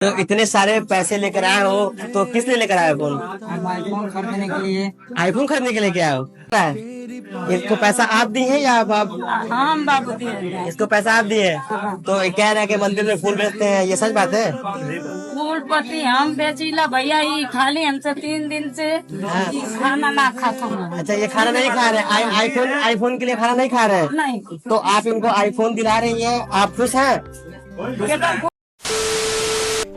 तो इतने सारे पैसे लेकर आए हो तो किस लिए लेकर आए हो फोन? आईफोन खरीदने के लिए। आईफोन खरीदने के लिए क्या हो? इसको पैसा आप दिए हैं या आप? हाँ, हम बाबू दिए। इसको पैसा आप दिए तो कह रहे हैं कि मंदिर में फूल बेचते हैं, ये सच बात है? फूल पत्ती हम बेचीला भैया, ही खाली हमसे 3 दिन से खाना ना खाता हूँ। अच्छा, ये खाना नहीं खा रहे? आईफोन के लिए खाना नहीं खा रहे? नहीं। तो आप इनको आईफोन दिला रही हैं, आप खुश हैं?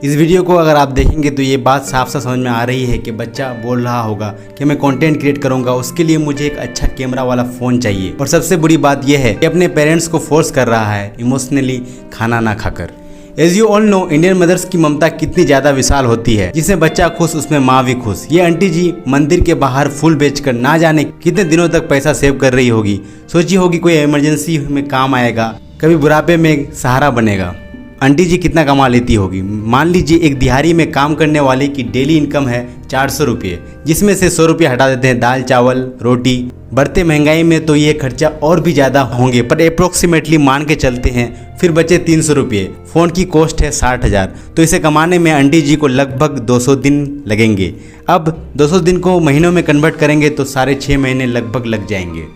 इस वीडियो को अगर आप देखेंगे तो ये बात साफ साफ समझ में आ रही है कि बच्चा बोल रहा होगा कि मैं कंटेंट क्रिएट करूंगा, उसके लिए मुझे एक अच्छा कैमरा वाला फ़ोन चाहिए। और सबसे बुरी बात यह है कि अपने पेरेंट्स को फोर्स कर रहा है इमोशनली खाना ना खाकर। As you all know, Indian mothers की ममता कितनी ज़्यादा विशाल होती है। जिसमें बच्चा खुश उसमें माँ भी खुश। ये आंटी जी मंदिर के बाहर फूल बेचकर ना जाने कितने दिनों तक पैसा सेव कर रही होगी। सोची होगी कोई इमरजेंसी में काम आएगा, कभी बुढ़ापे में सहारा बनेगा। आंटी जी कितना कमा लेती होगी। मान लीजिए एक दिहाड़ी में काम करने वाले की डेली इनकम है 400 रुपये, जिसमें से 100 रुपये हटा देते हैं दाल चावल रोटी। बढ़ते महंगाई में तो ये खर्चा और भी ज़्यादा होंगे, पर अप्रोक्सीमेटली मान के चलते हैं। फिर बचे 300 रुपये। फ़ोन की कॉस्ट है 60,000, तो इसे कमाने में आंटी जी को लगभग 200 दिन लगेंगे। अब 200 दिन को महीनों में कन्वर्ट करेंगे तो साढ़े 6 महीने लगभग लग जाएंगे।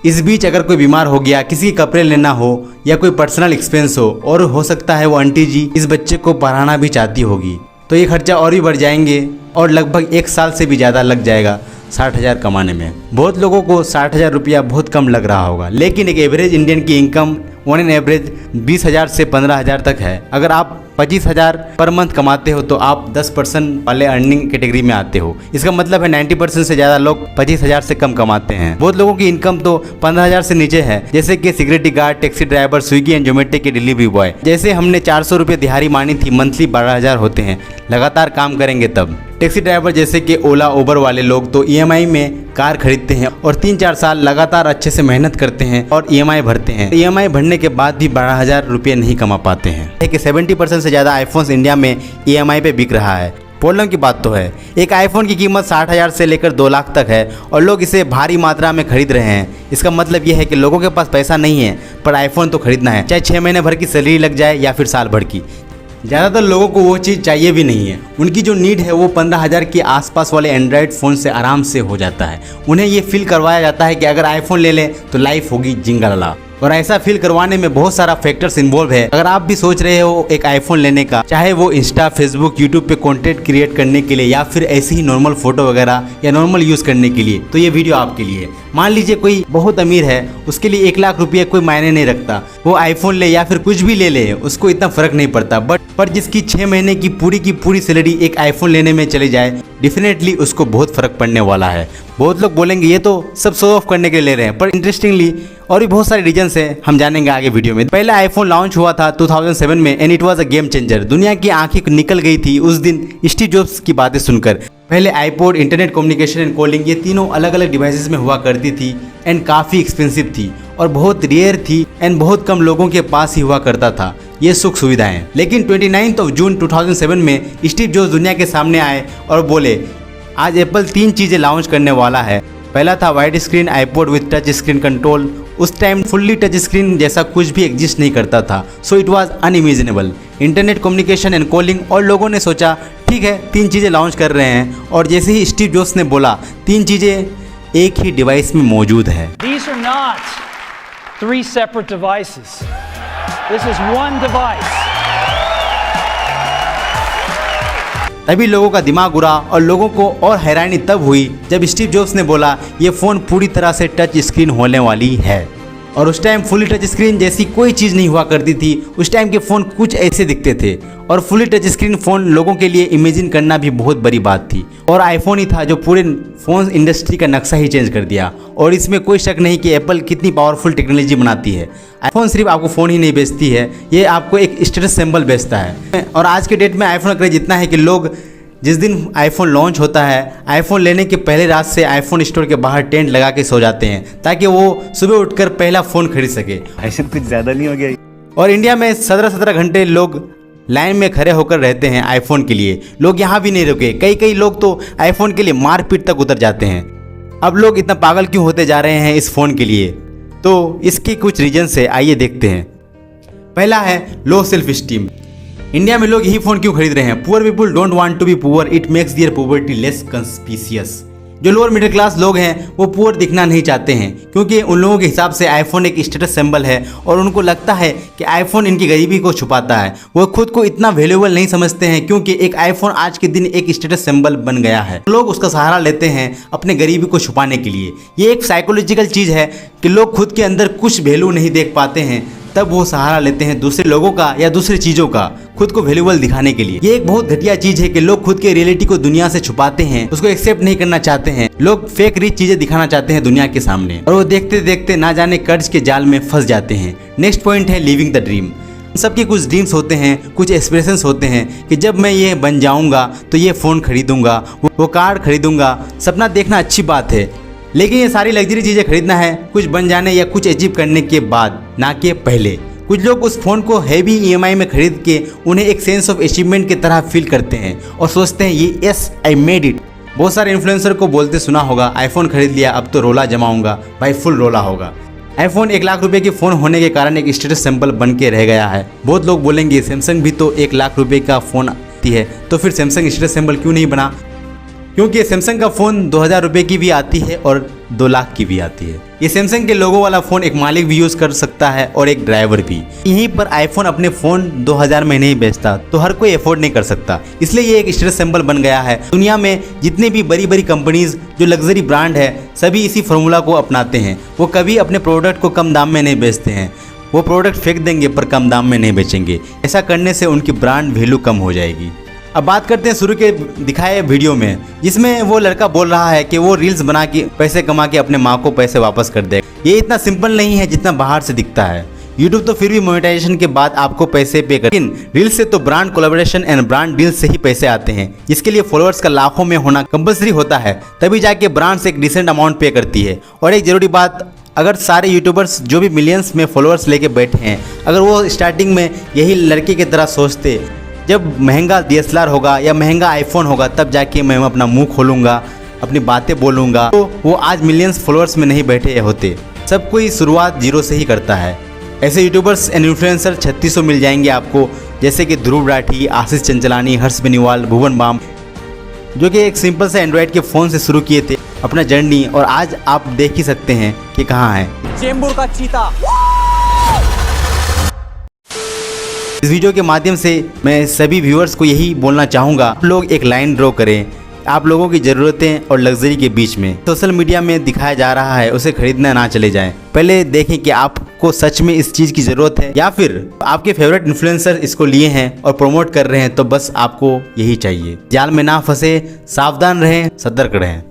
इस बीच अगर कोई बीमार हो गया, किसी के कपड़े लेना हो या कोई पर्सनल एक्सपेंस हो, और हो सकता है वो आंटी जी इस बच्चे को पढ़ाना भी चाहती होगी, तो ये खर्चा और भी बढ़ जाएंगे और लगभग 1 साल से भी ज़्यादा लग जाएगा 60,000 कमाने में। बहुत लोगों को 60,000 रुपया बहुत कम लग रहा होगा, लेकिन एक एवरेज इंडियन की इनकम ऑन एन एवरेज 20,000 से 15,000 तक है। अगर आप 25,000 पर मंथ कमाते हो तो आप 10% वाले अर्निंग कैटेगरी में आते हो। इसका मतलब है 90% से ज़्यादा लोग 25,000 से कम कमाते हैं। बहुत लोगों की इनकम तो 15,000 से नीचे है, जैसे कि security guard, taxi driver, Swiggy and Zomato के डिलीवरी बॉय। जैसे हमने 400 रुपये दिहाड़ी मानी थी, मंथली 12,000 होते हैं। लगातार काम करेंगे तब। टैक्सी ड्राइवर जैसे कि ओला उबर वाले लोग तो EMI में कार खरीदते हैं और 3-4 साल लगातार अच्छे से मेहनत करते हैं और EMI भरते हैं। EMI भरने के बाद भी 12,000 रुपये नहीं कमा पाते हैं। कि 70% से ज़्यादा आईफोन्स इंडिया में EMI पे बिक रहा है। प्रॉब्लम की बात तो है, एक आईफोन की कीमत 60,000 से लेकर 2 लाख तक है और लोग इसे भारी मात्रा में खरीद रहे हैं। इसका मतलब यह है कि लोगों के पास पैसा नहीं है पर आईफोन तो खरीदना है, चाहे 6 महीने भर की सैलरी लग जाए या फिर साल भर की। ज़्यादातर लोगों को वो चीज़ चाहिए भी नहीं है। उनकी जो नीड है वो 15,000 के आसपास वाले एंड्रॉयड फ़ोन से आराम से हो जाता है। उन्हें ये फील करवाया जाता है कि अगर आईफोन ले लें तो लाइफ होगी जिंगलाला, और ऐसा फील करवाने में बहुत सारा फैक्टर्स इन्वॉल्व है। अगर आप भी सोच रहे हो एक आईफोन लेने का, चाहे वो इंस्टा, फेसबुक, यूट्यूब पे कंटेंट क्रिएट करने के लिए या फिर ऐसे ही नॉर्मल फोटो वगैरह या नॉर्मल यूज़ करने के लिए, तो ये वीडियो आपके लिए। मान लीजिए कोई बहुत अमीर है, उसके लिए 1 लाख रुपये कोई मायने नहीं रखता। वो आईफोन ले या फिर कुछ भी ले ले, उसको इतना फर्क नहीं पड़ता। पर जिसकी 6 महीने की पूरी सैलरी एक आईफोन लेने में चली जाए, डेफिनेटली उसको बहुत फर्क पड़ने वाला है। बहुत लोग बोलेंगे ये तो सब शो ऑफ करने के लिए ले रहे हैं, पर इंटरेस्टिंगली और भी बहुत सारे रीजंस हैं, हम जानेंगे आगे वीडियो में। पहला आईफोन लॉन्च हुआ था 2007 में and it was a game changer. दुनिया की आंखें निकल गई थी उस दिन स्टीव जॉब्स की बातें सुनकर। पहले iPod, internet communication and calling, ये तीनों अलग अलग डिवाइसेस में हुआ करती थी एंड काफ़ी एक्सपेंसिव थी और बहुत रेयर थी एंड बहुत कम लोगों के पास ही हुआ करता था ये सुख सुविधाएं। लेकिन 29 जून 2007 में स्टीव जॉब्स दुनिया के सामने आए और बोले आज एप्पल 3 चीज़ें लॉन्च करने वाला है। पहला था wide screen iPod with touch screen control. उस टाइम फुल्ली टच स्क्रीन जैसा कुछ भी एग्जिस्ट नहीं करता था, so it was unimaginable. Internet communication and calling, और लोगों ने सोचा ठीक है 3 चीज़ें लॉन्च कर रहे हैं, और जैसे ही स्टीव जॉब्स ने बोला 3 चीज़ें एक ही डिवाइस में मौजूद है। These are not 3 separate devices. This is one device. तभी लोगों का दिमाग उड़ा और लोगों को और हैरानी तब हुई जब स्टीव जॉब्स ने बोला ये फ़ोन पूरी तरह से टच स्क्रीन होने वाली है। और उस टाइम फुली टच स्क्रीन जैसी कोई चीज़ नहीं हुआ करती थी। उस टाइम के फ़ोन कुछ ऐसे दिखते थे और फुली टच स्क्रीन फ़ोन लोगों के लिए इमेजिन करना भी बहुत बड़ी बात थी। और आईफोन ही था जो पूरे फ़ोन इंडस्ट्री का नक्शा ही चेंज कर दिया। और इसमें कोई शक नहीं कि एप्पल कितनी पावरफुल टेक्नोलॉजी बनाती है। आईफोन सिर्फ आपको फ़ोन ही नहीं बेचती है, ये आपको एक स्टेटस सिंबल बेचता है। और आज के डेट में आईफोन का क्रेज इतना है कि लोग जिस दिन आईफोन लॉन्च होता है, आईफोन लेने के पहले रात से आईफोन स्टोर के बाहर टेंट लगा के सो जाते हैं ताकि वो सुबह उठकर पहला फ़ोन खरीद सके। ऐसे कुछ ज़्यादा नहीं हो गया? और इंडिया में 17-17 घंटे लोग लाइन में खड़े होकर रहते हैं आईफोन के लिए। लोग यहाँ भी नहीं रुके, कई लोग तो आईफोन के लिए मारपीट तक उतर जाते हैं। अब लोग इतना पागल क्यों होते जा रहे हैं इस फ़ोन के लिए? तो इसके कुछ रीजन है, आइए देखते हैं। पहला है लो सेल्फ स्टीम। इंडिया में लोग यही फोन क्यों खरीद रहे हैं? Poor people don't want to be poor, it makes their poverty less conspicuous. जो लोअर मिडिल क्लास लोग हैं वो पुअर दिखना नहीं चाहते हैं, क्योंकि उन लोगों के हिसाब से आईफोन एक स्टेटस सिंबल है और उनको लगता है कि आईफोन इनकी गरीबी को छुपाता है। वो खुद को इतना वैल्यूएबल नहीं समझते हैं, क्योंकि एक आईफोन आज के दिन एक स्टेटस सिंबल बन गया है। लोग उसका सहारा लेते हैं अपने गरीबी को छुपाने के लिए। ये एक साइकोलॉजिकल चीज़ है कि लोग खुद के अंदर कुछ वैल्यू नहीं देख पाते हैं, तब वो सहारा लेते हैं दूसरे लोगों का या दूसरी चीज़ों का खुद को वैल्यूएबल दिखाने के लिए। ये एक बहुत घटिया चीज़ है कि लोग खुद के रियलिटी को दुनिया से छुपाते हैं, उसको एक्सेप्ट नहीं करना चाहते हैं। लोग फेक रिच चीज़ें दिखाना चाहते हैं दुनिया के सामने, और वो देखते देखते ना जाने कर्ज के जाल में फंस जाते हैं। नेक्स्ट पॉइंट है लिविंग द ड्रीम। सबके कुछ ड्रीम्स होते हैं, कुछ एस्पिरेशंस होते हैं कि जब मैं ये बन जाऊंगा तो ये फ़ोन खरीदूंगा, वो कार खरीदूंगा। सपना देखना अच्छी बात है, लेकिन ये सारी लग्जरी चीज़ें खरीदना है कुछ बन जाने या कुछ अचीव करने के बाद, ना कि पहले। कुछ लोग उस फ़ोन को हैवी EMI में खरीद के उन्हें एक सेंस ऑफ अचीवमेंट की तरह फील करते हैं और सोचते हैं ये यस आई मेड इट। बहुत सारे इन्फ्लुएंसर को बोलते सुना होगा, आईफोन खरीद लिया अब तो रोला जमाऊंगा। भाई फुल रोला होगा। आईफोन 1 लाख रुपए की फ़ोन होने के कारण एक स्टेटस सिंबल बन के रह गया है। बहुत लोग बोलेंगे सैमसंग भी तो 1 लाख रुपए का फ़ोन आती है, तो फिर सैमसंग स्टेटस सिंबल क्यों नहीं बना? क्योंकि सैमसंग का फ़ोन 2000 रुपये की भी आती है और 2 लाख की भी आती है। ये सैमसंग के लोगो वाला फ़ोन एक मालिक भी यूज़ कर सकता है और एक ड्राइवर भी। यहीं पर आईफोन अपने फ़ोन 2000 में नहीं बेचता, तो हर कोई अफोर्ड नहीं कर सकता, इसलिए ये एक स्टेटस सिंबल बन गया है। दुनिया में जितने भी बड़ी बड़ी कंपनीज जो लग्जरी ब्रांड है, सभी इसी फार्मूला को अपनाते हैं। वो कभी अपने प्रोडक्ट को कम दाम में नहीं बेचते हैं। वो प्रोडक्ट फेंक देंगे पर कम दाम में नहीं बेचेंगे। ऐसा करने से उनकी ब्रांड वैल्यू कम हो जाएगी। अब बात करते हैं शुरू के दिखाए वीडियो में, जिसमें वो लड़का बोल रहा है कि वो रील्स बना के पैसे कमा के अपने माँ को पैसे वापस कर दे। ये इतना सिंपल नहीं है जितना बाहर से दिखता है। यूट्यूब तो फिर भी मोनेटाइजेशन के बाद आपको पैसे पे कर, लेकिन रील्स से तो brand collaboration and brand deal से ही पैसे आते हैं, जिसके लिए फॉलोअर्स का लाखों में होना कंपल्सरी होता है, तभी जाके ब्रांड्स एक डिसेंट अमाउंट पे करती है। और एक जरूरी बात, अगर सारे यूट्यूबर्स जो भी मिलियंस में फॉलोअर्स लेके बैठे हैं, अगर वो स्टार्टिंग में यही लड़के की तरह सोचते, जब महंगा DSLR होगा या महंगा आईफोन होगा तब जाके मैं अपना मुंह खोलूँगा, अपनी बातें बोलूँगा, तो वो आज मिलियंस फॉलोअर्स में नहीं बैठे होते। सब कोई शुरुआत जीरो से ही करता है। ऐसे यूट्यूबर्स एंड इन्फ्लुएंसर 3600 मिल जाएंगे आपको, जैसे कि ध्रुव राठी, आशीष चंचलानी, हर्ष बेनीवाल, भुवन बाम, जो कि एक सिंपल से एंड्रॉयड के फ़ोन से शुरू किए थे अपना जर्नी, और आज आप देख ही सकते हैं कि कहाँ है चेंबूर का चीता। इस वीडियो के माध्यम से मैं सभी व्यूअर्स को यही बोलना चाहूँगा, आप लोग एक लाइन ड्रॉ करें आप लोगों की ज़रूरतें और लग्जरी के बीच में। सोशल मीडिया में दिखाया जा रहा है उसे खरीदना ना चले जाएं। पहले देखें कि आपको सच में इस चीज़ की ज़रूरत है या फिर आपके फेवरेट इन्फ्लुएंसर इसको लिए हैं और प्रमोट कर रहे हैं, तो बस आपको यही चाहिए। जाल में ना फंसे, सावधान रहें, सतर्क रहें।